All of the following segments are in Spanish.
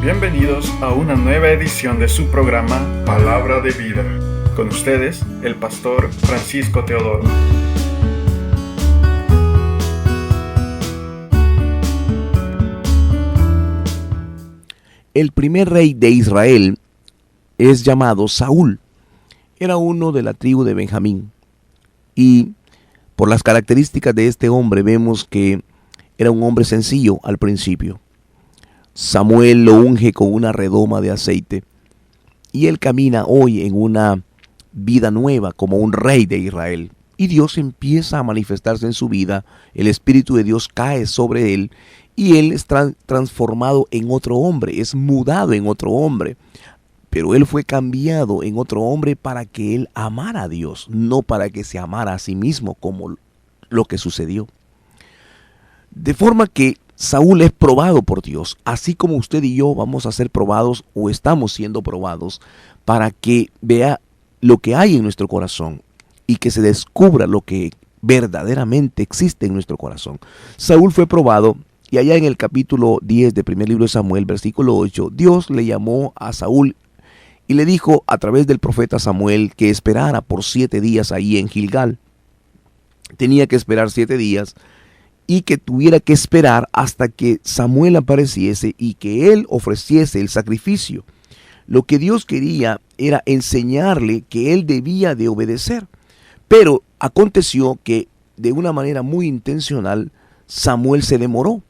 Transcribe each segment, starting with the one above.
Bienvenidos a una nueva edición de su programa Palabra de Vida. Con ustedes, el pastor Francisco Teodoro. El primer rey de Israel es llamado Saúl. Era uno de la tribu de Benjamín. Y por las características de este hombre vemos que era un hombre sencillo al principio. Samuel lo unge con una redoma de aceite. Y él camina hoy en una vida nueva como un rey de Israel. Y Dios empieza a manifestarse en su vida. El Espíritu de Dios cae sobre él. Y él es transformado en otro hombre, es mudado en otro hombre. Pero él fue cambiado en otro hombre para que él amara a Dios, no para que se amara a sí mismo como lo que sucedió. De forma que Saúl es probado por Dios, así como usted y yo vamos a ser probados o estamos siendo probados para que vea lo que hay en nuestro corazón y que se descubra lo que verdaderamente existe en nuestro corazón. Saúl fue probado. Y allá en el capítulo 10 del primer libro de Samuel, versículo 8, Dios le llamó a Saúl y le dijo a través del profeta Samuel que esperara por 7 días ahí en Gilgal. Tenía que esperar 7 días y que tuviera que esperar hasta que Samuel apareciese y que él ofreciese el sacrificio. Lo que Dios quería era enseñarle que él debía de obedecer. Pero aconteció que de una manera muy intencional Samuel se demoró.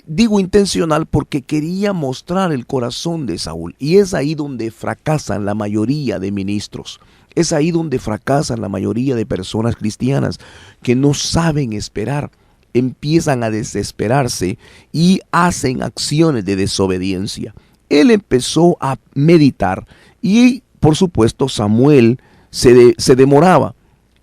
Digo intencional porque quería mostrar el corazón de Saúl. Y es ahí donde fracasan la mayoría de ministros. Es ahí donde fracasan la mayoría de personas cristianas que no saben esperar. Empiezan a desesperarse y hacen acciones de desobediencia. Él empezó a meditar y por supuesto Samuel se demoraba.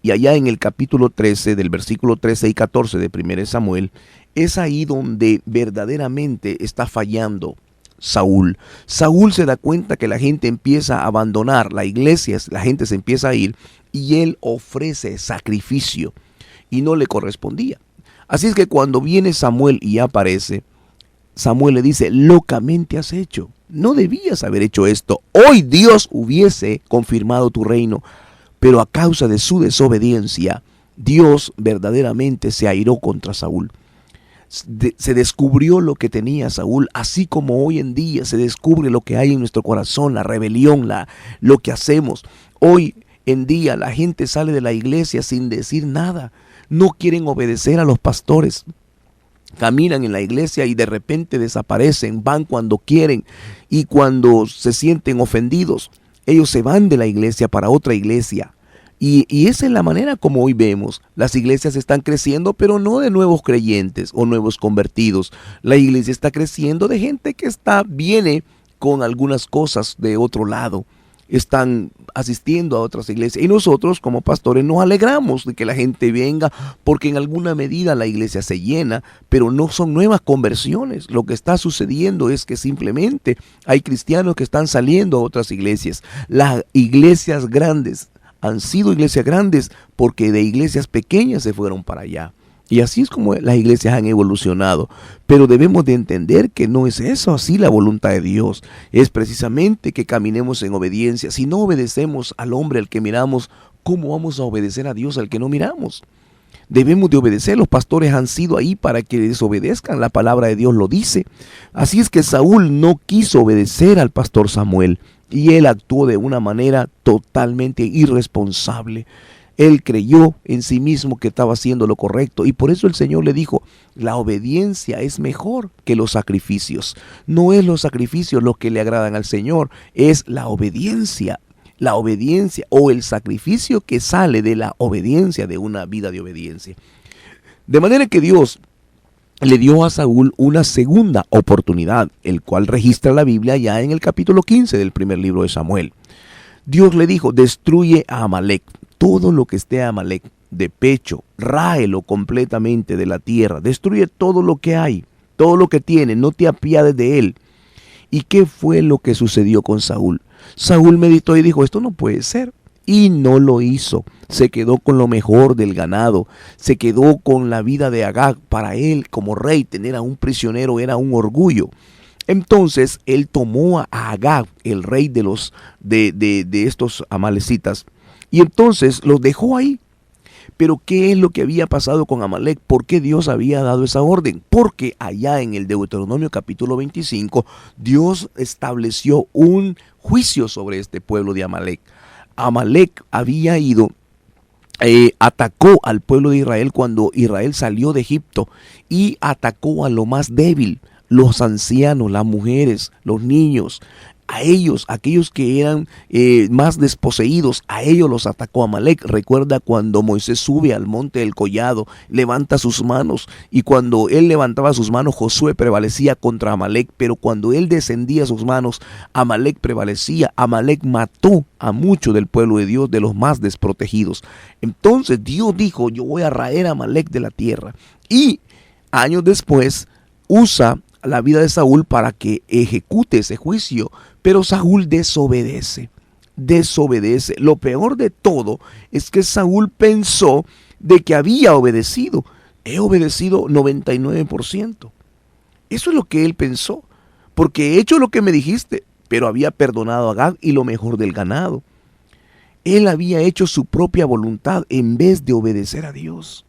Y allá en el capítulo 13 del versículo 13 y 14 de 1 Samuel, es ahí donde verdaderamente está fallando Saúl. Saúl se da cuenta que la gente empieza a abandonar la iglesia, la gente se empieza a ir y él ofrece sacrificio y no le correspondía. Así es que cuando viene Samuel y aparece, Samuel le dice, locamente has hecho, no debías haber hecho esto, hoy Dios hubiese confirmado tu reino, pero a causa de su desobediencia, Dios verdaderamente se airó contra Saúl. Se descubrió lo que tenía Saúl, así como hoy en día se descubre lo que hay en nuestro corazón, la rebelión, lo que hacemos. Hoy en día la gente sale de la iglesia sin decir nada, no quieren obedecer a los pastores. Caminan en la iglesia y de repente desaparecen, van cuando quieren y cuando se sienten ofendidos, ellos se van de la iglesia para otra iglesia. Y esa es la manera como hoy vemos. Las iglesias están creciendo, pero no de nuevos creyentes o nuevos convertidos. La iglesia está creciendo de gente que viene con algunas cosas de otro lado. Están asistiendo a otras iglesias. Y nosotros como pastores nos alegramos de que la gente venga porque en alguna medida la iglesia se llena, pero no son nuevas conversiones. Lo que está sucediendo es que simplemente hay cristianos que están saliendo a otras iglesias. Las iglesias grandes han sido iglesias grandes porque de iglesias pequeñas se fueron para allá. Y así es como las iglesias han evolucionado. Pero debemos de entender que no es eso así la voluntad de Dios. Es precisamente que caminemos en obediencia. Si no obedecemos al hombre al que miramos, ¿cómo vamos a obedecer a Dios al que no miramos? Debemos de obedecer. Los pastores han sido ahí para que desobedezcan. La palabra de Dios lo dice. Así es que Saúl no quiso obedecer al pastor Samuel. Y él actuó de una manera totalmente irresponsable. Él creyó en sí mismo que estaba haciendo lo correcto. Y por eso el Señor le dijo, la obediencia es mejor que los sacrificios. No es los sacrificios los que le agradan al Señor, es la obediencia. La obediencia o el sacrificio que sale de la obediencia, de una vida de obediencia. De manera que Dios le dio a Saúl una segunda oportunidad, el cual registra la Biblia ya en el capítulo 15 del primer libro de Samuel. Dios le dijo, destruye a Amalec, todo lo que esté a Amalec, de pecho, ráelo completamente de la tierra, destruye todo lo que hay, todo lo que tiene, no te apiades de él. ¿Y qué fue lo que sucedió con Saúl? Saúl meditó y dijo, esto no puede ser. Y no lo hizo. Se quedó con lo mejor del ganado. Se quedó con la vida de Agag. Para él, como rey, tener a un prisionero era un orgullo. Entonces él tomó a Agag, el rey de estos amalecitas, y entonces los dejó ahí. Pero ¿qué es lo que había pasado con Amalec? ¿Por qué Dios había dado esa orden? Porque allá en el Deuteronomio capítulo 25, Dios estableció un juicio sobre este pueblo de Amalec. Amalec había ido, atacó al pueblo de Israel cuando Israel salió de Egipto y atacó a lo más débil, los ancianos, las mujeres, los niños. A ellos, aquellos que eran más desposeídos, a ellos los atacó Amalec. Recuerda cuando Moisés sube al monte del collado, levanta sus manos, y cuando él levantaba sus manos, Josué prevalecía contra Amalec, pero cuando él descendía sus manos, Amalec prevalecía. Amalec mató a muchos del pueblo de Dios, de los más desprotegidos. Entonces Dios dijo: yo voy a raer a Amalec de la tierra. Y años después usa la vida de Saúl para que ejecute ese juicio, pero Saúl desobedece. Lo peor de todo es que Saúl pensó de que había obedecido. He obedecido 99%. Eso es lo que él pensó, porque he hecho lo que me dijiste, pero había perdonado a Agag y lo mejor del ganado. Él había hecho su propia voluntad en vez de obedecer a Dios.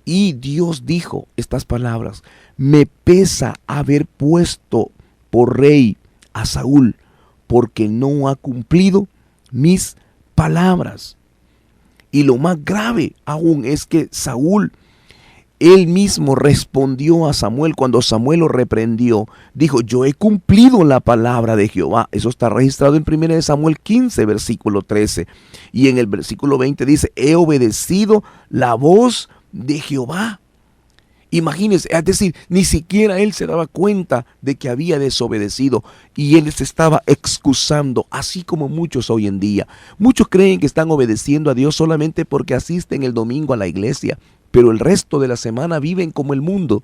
Y Dios dijo estas palabras: me pesa haber puesto por rey a Saúl, porque no ha cumplido mis palabras. Y lo más grave aún es que Saúl, él mismo respondió a Samuel cuando Samuel lo reprendió. Dijo: yo he cumplido la palabra de Jehová. Eso está registrado en 1 Samuel 15, versículo 13. Y en el versículo 20 dice: he obedecido la voz de Jehová. Imagínense, es decir, ni siquiera él se daba cuenta de que había desobedecido y él se estaba excusando, así como muchos hoy en día. Muchos creen que están obedeciendo a Dios solamente porque asisten el domingo a la iglesia, pero el resto de la semana viven como el mundo.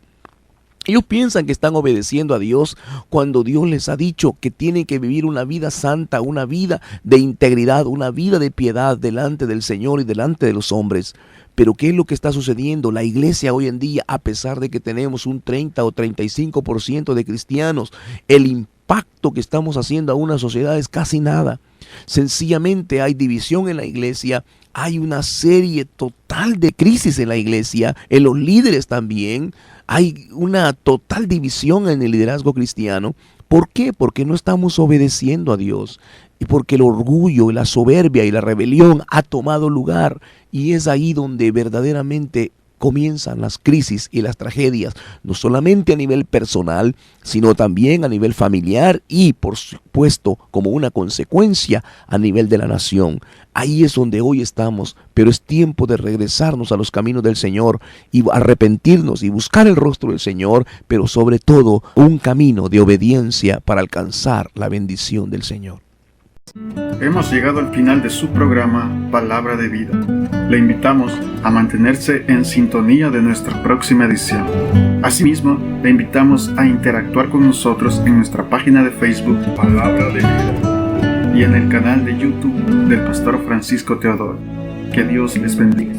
Ellos piensan que están obedeciendo a Dios cuando Dios les ha dicho que tienen que vivir una vida santa, una vida de integridad, una vida de piedad delante del Señor y delante de los hombres. Pero ¿qué es lo que está sucediendo? La iglesia hoy en día, a pesar de que tenemos un 30 o 35% de cristianos, el impacto que estamos haciendo a una sociedad es casi nada. Sencillamente hay división en la iglesia, hay una serie total de crisis en la iglesia, en los líderes también. Hay una total división en el liderazgo cristiano. ¿Por qué? Porque no estamos obedeciendo a Dios. Y porque el orgullo, la soberbia y la rebelión ha tomado lugar. Y es ahí donde verdaderamente comienzan las crisis y las tragedias, no solamente a nivel personal, sino también a nivel familiar y, por supuesto, como una consecuencia a nivel de la nación. Ahí es donde hoy estamos, pero es tiempo de regresarnos a los caminos del Señor y arrepentirnos y buscar el rostro del Señor, pero sobre todo un camino de obediencia para alcanzar la bendición del Señor. Hemos llegado al final de su programa Palabra de Vida. Le invitamos a mantenerse en sintonía de nuestra próxima edición. Asimismo, le invitamos a interactuar con nosotros en nuestra página de Facebook Palabra de Vida y en el canal de YouTube del Pastor Francisco Teodoro. Que Dios les bendiga.